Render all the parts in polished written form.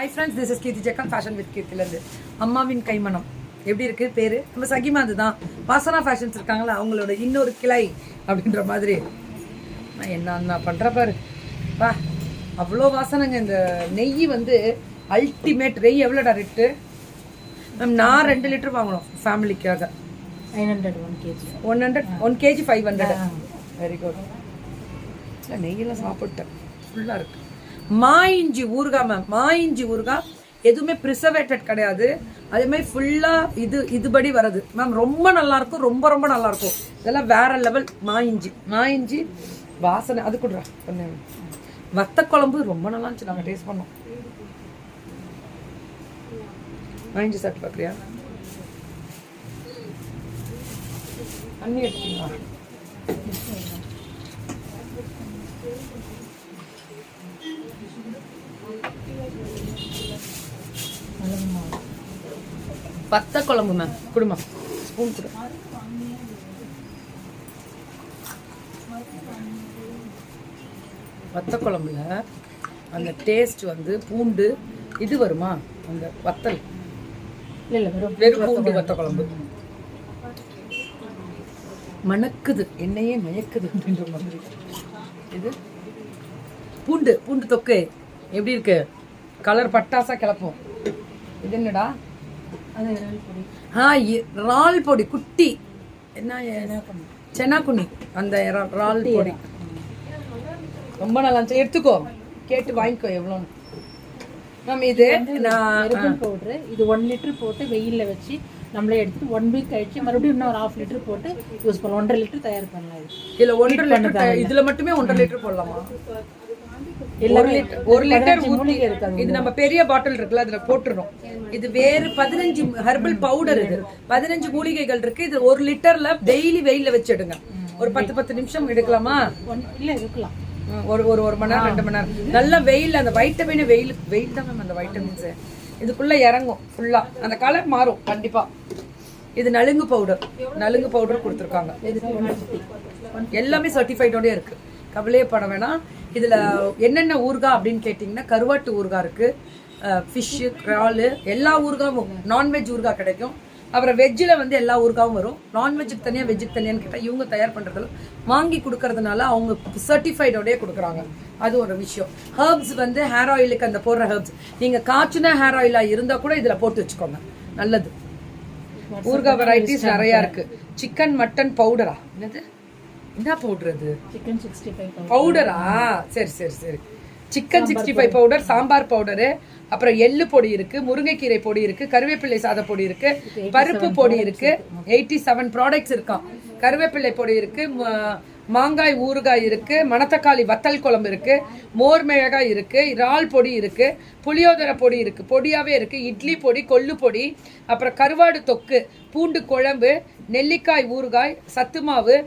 High friends, this is Keerthi ஜெக்கன் fashion with கீர்த்திலேருந்து. அம்மாவின் கைமணம் எப்படி இருக்குது பேர்? நம்ம சகிமா அதுதான். வாசனா ஃபேஷன்ஸ் இருக்காங்களா, அவங்களோட இன்னொரு கிளை அப்படின்ற மாதிரி. நான் என்ன பண்ணுற பாரு வா, அவ்வளோ வாசனைங்க. இந்த நெய் வந்து அல்டிமேட். நெய் எவ்வளோடா ரேட்டு மேம்? நான் 2 லிட்டர் வாங்கணும் ஃபேமிலிக்காக. 900 1 kg. 1 kg 500. Very good. இல்லை, நெய்யெல்லாம் சாப்பிட்டேன், ஃபுல்லாக இருக்குது. மா இஞ்சி ஊறுகாய் மேம். மா இஞ்சி ஊறுகாய் எதுவுமே ப்ரிசர்வேட்டட் கிடையாது. அதே மாதிரி ஃபுல்லாக இதுபடி வருது மேம். ரொம்ப நல்லாயிருக்கும், ரொம்ப ரொம்ப நல்லாயிருக்கும். இதெல்லாம் வேற லெவல். மா இஞ்சி வாசனை அது கொடுறா பண்ண. வத்த குழம்பு ரொம்ப நல்லா இருந்துச்சு, நாங்கள் டேஸ்ட் பண்ணோம். மா இஞ்சி சாப்பிட்டு பார்க்குறியா? தண்ணி எடுத்துங்களா? வத்த குழம்பு மேம் குடுமா, ஸ்பூன் கொடு. வத்த குழம்புல அந்த டேஸ்ட் வந்து பூண்டு இது வருமா? அந்த வத்தல் இல்லை, வெறும் பூண்டு வத்த குழம்பு மணக்குது, என்னையே மயக்குது அப்படின்ற மாதிரி. இது பூண்டு பூண்டு தொக்கு எப்படி இருக்கு? கலர் பட்டாசா கிளப்போம். இது என்னடா? ரால் பொடி குட்டி. என்ன சென்னா குண்ணி, அந்த ரால் பொடி ரொம்ப நல்லா இருந்துச்சு. எடுத்துக்கோ, கேட்டு வாங்கிக்கோ எவ்வளோன்னு. மேம் இது நான் பவுட்ரு இது 1 லிட்டர் போட்டு வெயிலில் வச்சு நம்மளே எடுத்து 1 வீக் கழிச்சு மறுபடியும் இன்னும் ஒரு 1/2 லிட்டர் போட்டு யூஸ் பண்ணலாம். 1.5 லிட்டர் தயார் பண்ணலாம். இதில் 1.5 லிட்டர், இதில் மட்டுமே 1.5 லிட்டர் போடலாமா? 1 லிட்டர் ஊற்றி இது நம்ம பெரிய பாட்டில் இருக்குல்ல, அதில் போட்டுருணும். இது வேறு 15 ஹெர்பல் பவுடர், இது 15 மூலிகைகள் இருக்கு. இது 1 லிட்டர்ல டெய்லி வெயில்ல வச்சு எடுங்க. ஒரு 10 நிமிஷம் எடுக்கலாமா? இல்ல இருக்கலாம். ஒரு மணி நேரம் 2 மணி நேரம் நல்லா வெயில். அந்த வைட்டமின் வெயில் தான் மேம். அந்த வைட்டமின்ஸ் இதுக்குள்ள இறங்கும் ஃபுல்லா. அந்த கலர் மாறும் கண்டிப்பா. இது நலுங்கு பவுடர் கொடுத்துருக்காங்க. எல்லாமே சர்டிஃபைடோட இருக்கு, கவலையே பட வேணாம். இதுல என்னென்ன ஊறுகாய் அப்படின்னு கேட்டிங்கன்னா, கருவாட்டு ஊறுகாய் இருக்கு, ஃபிஷ்ஷு, கிராலு, எல்லா ஊறுகாயும். நான்வெஜ் ஊறுகாய் கிடைக்கும். அப்புறம் வெஜ்ஜில் வந்து எல்லா ஊறுகாயும் வரும். நான்வெஜ்ஜுக்கு தனியாக வெஜ்ஜுக்கு தனியான்னு கேட்டால் இவங்க தயார் பண்ணுறதுல வாங்கி கொடுக்கறதுனால அவங்க சர்டிஃபைடோடய கொடுக்குறாங்க. அது ஒரு விஷயம். ஹெர்ப்ஸ் வந்து ஹேர் ஆயிலுக்கு அந்த போடுற ஹெர்ப்ஸ் நீங்கள் காய்ச்சினா ஹேர் ஆயிலாக இருந்தால் கூட இதில் போட்டு வச்சுக்கோங்க, நல்லது. ஊறுகாய் வெரைட்டிஸ் நிறையா இருக்குது. சிக்கன் மட்டன் பவுடரா? என்னது, என்ன பவுடர் அது? சிக்கன் 65 பவுடரா? சரி. சிக்கன் 65 பவுடர், சாம்பார் பவுடரு, அப்புறம் எள்ளு பொடி இருக்கு, முருங்கைக்கீரை பொடி இருக்கு, கருவேப்பிள்ளை சாத பொடி இருக்கு, பருப்பு பொடி இருக்கு. 87 ப்ராடக்ட்ஸ் இருக்கான். கருவேப்பிள்ளை பொடி இருக்கு, மாங்காய் ஊறுகாய் இருக்கு, மணத்தக்காளி வத்தல் குழம்பு இருக்கு, மோர் மிளகாய் இருக்கு, இறால் பொடி இருக்கு, புளியோதரை பொடி இருக்கு, பொடியாவே இருக்கு, இட்லி பொடி, கொள்ளு பொடி, அப்புறம் கருவாடு தொக்கு, பூண்டு குழம்பு, நெல்லிக்காய் ஊறுகாய், சத்து மாவு,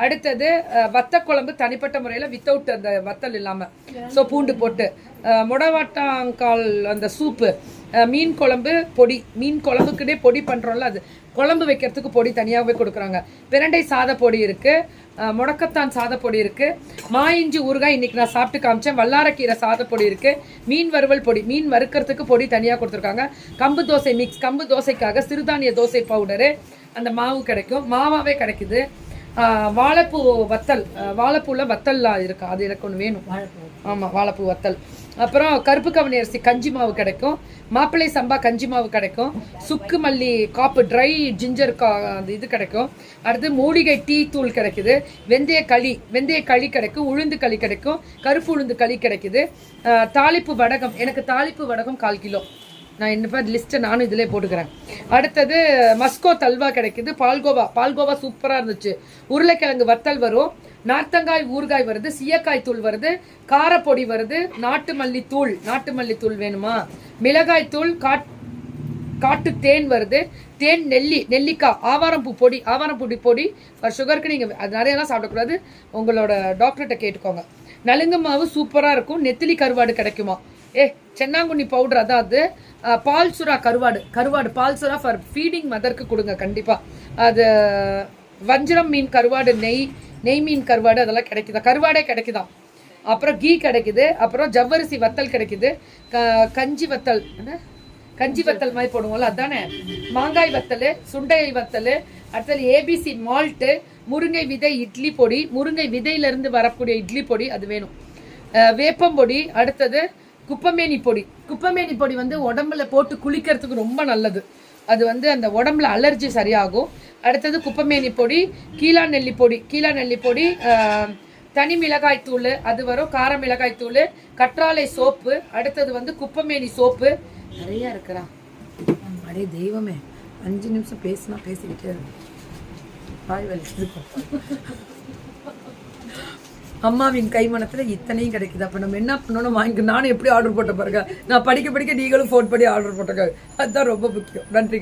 அடுத்தது வத்த குழம்பு தனிப்பட்ட முறையில் வித்தவுட் அந்த வத்தல் இல்லாமல், ஸோ பூண்டு போட்டு, முடவாட்டாங்கால் அந்த சூப்பு, மீன் குழம்பு பொடி, மீன் குழம்புக்குன்னே பொடி பண்ணுறோம்ல, அது குழம்பு வைக்கிறதுக்கு பொடி தனியாகவே கொடுக்குறாங்க. பிரண்டை சாத பொடி இருக்குது, முடக்கத்தான் சாத பொடி இருக்குது, மா இஞ்சி ஊறுகாய் இன்றைக்கி நான் சாப்பிட்டு காமிச்சேன், வல்லாரக்கீரை சாத பொடி இருக்குது, மீன் வறுவல் பொடி, மீன் வறுக்கிறதுக்கு பொடி தனியாக கொடுத்துருக்காங்க, கம்பு தோசை மிக்ஸ், கம்பு தோசைக்காக சிறுதானிய தோசை பவுடரு, அந்த மாவு கிடைக்கும், மாவாவே கிடைக்குது. வாழைப்பூ வத்தல், வாழைப்பூவில் வத்தல்லாம் இருக்கா, அது எனக்கு ஒன்று வேணும். ஆமாம், வாழைப்பூ வத்தல். அப்புறம் கருப்பு கவனி அரிசி கஞ்சி மாவு கிடைக்கும், மாப்பிள்ளை சம்பா கஞ்சி மாவு கிடைக்கும், சுக்கு மல்லி காப்பு ட்ரை ஜிஞ்சர் அந்த இது கிடைக்கும். அடுத்து மூலிகை டீ தூள் கிடைக்குது, வெந்தய களி கிடைக்கும், உளுந்து களி கிடைக்கும், கருப்பு உளுந்து களி கிடைக்குது, தாளிப்பு வடகம், எனக்கு தாளிப்பு வடகம் 1/4 கிலோ. நான் என்ன லிஸ்ட்டை நானும் இதிலே போட்டுக்கிறேன். அடுத்தது மஸ்கோ தல்வா கிடைக்குது, பால்கோவா சூப்பராக இருந்துச்சு, உருளைக்கிழங்கு வத்தல் வரும், நார்த்தங்காய் ஊறுகாய் வருது, சீயக்காய் தூள் வருது, காரப்பொடி வருது, நாட்டு மல்லி தூள் வேணுமா, மிளகாய் தூள், காட்டு தேன் வருது, தேன், நெல்லிக்காய், ஆவாரம்பூ பொடி. சுகருக்கு நீங்கள் அது நிறையலாம் சாப்பிடக்கூடாது, உங்களோட டாக்டர்கிட்ட கேட்டுக்கோங்க. நலுங்கு மாவு சூப்பராக இருக்கும், நெத்திலி கருவாடு கிடைக்குமா, சென்னாங்குண்ணி பவுடர், அதாவது பால் சுறா கருவாடு பால் சுறா ஃபார் ஃபீடிங் மதருக்கு கொடுங்க கண்டிப்பாக. அது வஞ்சிரம் மீன் கருவாடு, நெய் மீன் கருவாடு அதெல்லாம் கிடைக்குதா, கருவாடே கிடைக்குதான். அப்புறம் கீ கிடைக்குது, அப்புறம் ஜவ்வரிசி வத்தல் கிடைக்குது, கஞ்சி வத்தல் கஞ்சி வத்தல் மாதிரி போடுவோம்ல அதானே, மாங்காய் வத்தல், சுண்டை வத்தல், அடுத்தது ஏபிசி மால்ட்டு, முருங்கை விதை இட்லி பொடி, முருங்கை விதையிலேருந்து வரக்கூடிய இட்லி பொடி அது வேணும், வேப்பம்பொடி, அடுத்தது குப்பமேனி பொடி. குப்பமேனி பொடி வந்து உடம்புல போட்டு குளிக்கிறதுக்கு ரொம்ப நல்லது, அது வந்து அந்த உடம்புல அலர்ஜி சரியாகும். அடுத்தது குப்பமேனி பொடி, கீழா நெல்லி பொடி, தனி மிளகாய் தூள் அது வரும், கார மிளகாய் தூள், கற்றாழை சோப்பு, அடுத்தது வந்து குப்பமேனி சோப்பு, நிறைய இருக்கிறா. அடே தெய்வமே, 5 நிமிஷம் பேசினா பேசிக்கிட்டே இருக்கும், வாய் வலிக்குது. அம்மாவின் கைமணத்தில் இத்தனையும் கிடைக்குது. அப்போ நம்ம என்ன பண்ணணும் வாங்கி, நானும் எப்படி ஆர்டர் போட்ட பாருங்க, நான் படிக்க நீங்களும் ஃபோன் பண்ணி ஆர்டர் போட்டுங்க, அதுதான் ரொம்ப முக்கியம். நன்றி.